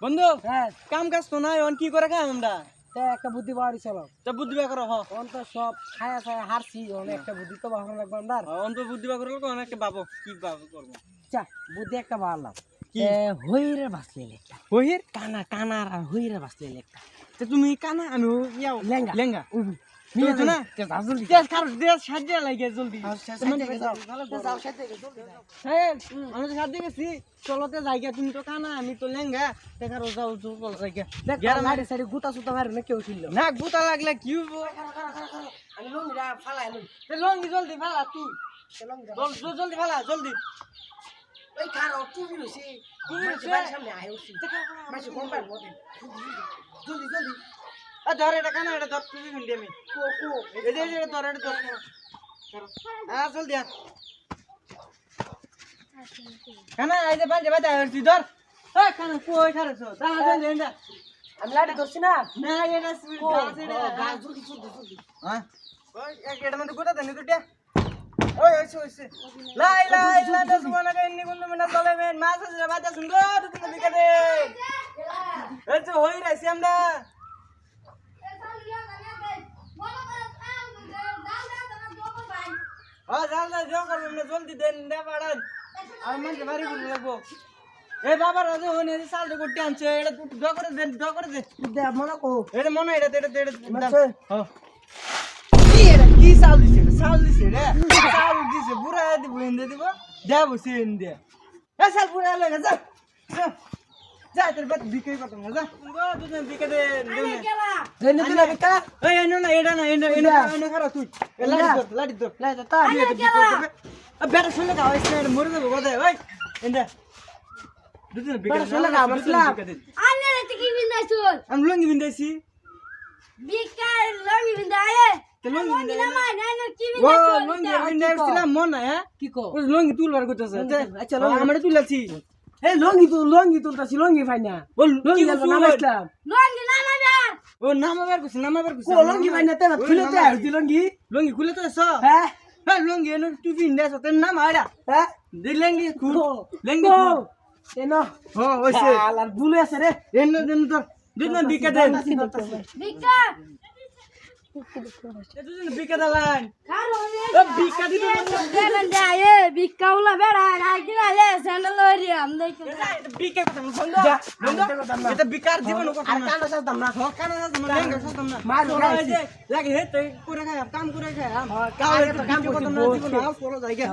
বন্ধু হ্যাঁ কাম কাজ তো নাই অন কি করে খাই আমরা তা একটা বুদ্ধি বাড়ি চলো তা বুদ্ধি বা করো অন তো সব খায়া খায়া হারছি একটা বুদ্ধি তো বাহানো লাগবে আমার অন তো বুদ্ধি বা করো অনেকটা বাবু কি বাবু করবো চা বুদ্ধি একটা বাড়লাম কি? হইরে বাঁচলে একটা হইর কানা কানার আর হইরে বাঁচলে একটা তা তুমি কানা আমি ইয়াও লেঙ্গা লেঙ্গা নিয়ে তো না জলদি দেশ খার দেশ সাহায্য লাগে জলদি হ্যাঁ আমি তো সাহায্য গেছি চলতে জায়গা তুমি তো কানা আমি তো লেঙ্গা দেখার যাও চল জায়গা গুতা সুতা মারে না কেউ ছিল না গুতা লাগলে কি হবো আমি লঙ্গিরা ফালাই লঙ্গি জলদি ফালা তুই জলদি ফালা জলদি ওই খারো টুপি লইছি সামনে আয় উঠছি মাসে কোন পার মতে জলদি জলদি ধর এটা কানা এটা ধর তুই ভিন্ডি আমি কো কো এই যে ধর এটা ধর জলদি আ কানা এই যে বাজে বাজে আসছি ধর এই কানা কই খারছো দাঁড়া জলদি এন্ডা আমি লাড়ি ধরছি না না এটা স্পিড গাছ জলদি জলদি জলদি হ্যাঁ ওই এটা মধ্যে গোটা দেন দুটা ওই হইছে লাই লাই লাই দস মনে কে ইন্নি বন্ধু মিনা চলে মেন মাছ আছে বাজা শুনগো তুমি দিকে দে এই যে হই রাইছি আমরা জাল জাল জো করব না জলদি দেন দে বাড়ান আর মানে বাড়ি করে লাগবো এই বাবা রাজু হনে সাল de করতে আনছে এটা দ করে দে দে মনে কো এটা মনে এটা মাছে। হ্যাঁ কি এটা কি সাল দিছে রে সাল দিছে বুড়া দিব এনে দিব দেব সেন দে এ সাল বুড়া লাগে যা যা তোর বাত বিকে কত মজা গো দুজন বিকে দে দেন দিনা বেকা এই এনো না এটা না এনো খারা তুই লাড়ি দর লাই তা বেটা শুনলে গাও এসে মরে যাবো কথা ওই এন্ডা দুজন বিকে বেটা শুনলে গাও মারছিলাম আনে রে কি বিন্দাইছুল আমি লঙ্গি বিন্দাইছি বিকার লঙ্গি বিন্দায়ে তে লঙ্গি লঙ্গি না মাই না কি ও বিন্দাইছুল লঙ্গি বিন্দাইছিলাম মন না হ্যাঁ কি কো ওই লঙ্গি তুলবার করতেছে আচ্ছা, লঙ্গি। আমরা তুলাছি এ লঙ্গি তুলতাছি লঙ্গি ফাইনা ও লঙ্গি লঙ্গি নামাইছিলাম লঙ্গি না মাইবা ও নামাবার কুছ কো লঙ্গি ফাইনা তেনা খুলতে আইছি লঙ্গি লঙ্গি খুলে তো স হ্যাঁ হ্যাঁ লঙ্গি এনো তুই বিন্দাইছ তোর নাম আইডা হ্যাঁ দে লঙ্গি খুল লঙ্গি কো এনো হ্যাঁ ওইছে আর ভুলে আছে রে এনো দেন তোর দুজন বিকে দেন বিকার দুজন বিকে দেন কারো নে ও বিকা দিতে দেন দায়ে বিকাউলা বেড়া রাইলা লে স্যান্ডেল লরি আম দেখো বিকে কথা বন্ধ যা, বন্ধ আমি তো কথা এটা বিকার জীবন কথা আর না কানো সাথে না হ কানা না তোমার লেঙ্গা সতম না মার ধরাইছি। লাগে হে তুই করে খায় কাম করে খায় হ্যাঁ, কাম কাম কাম করছি, করতে না বসছি। জীবন আও পড়ো জায়গা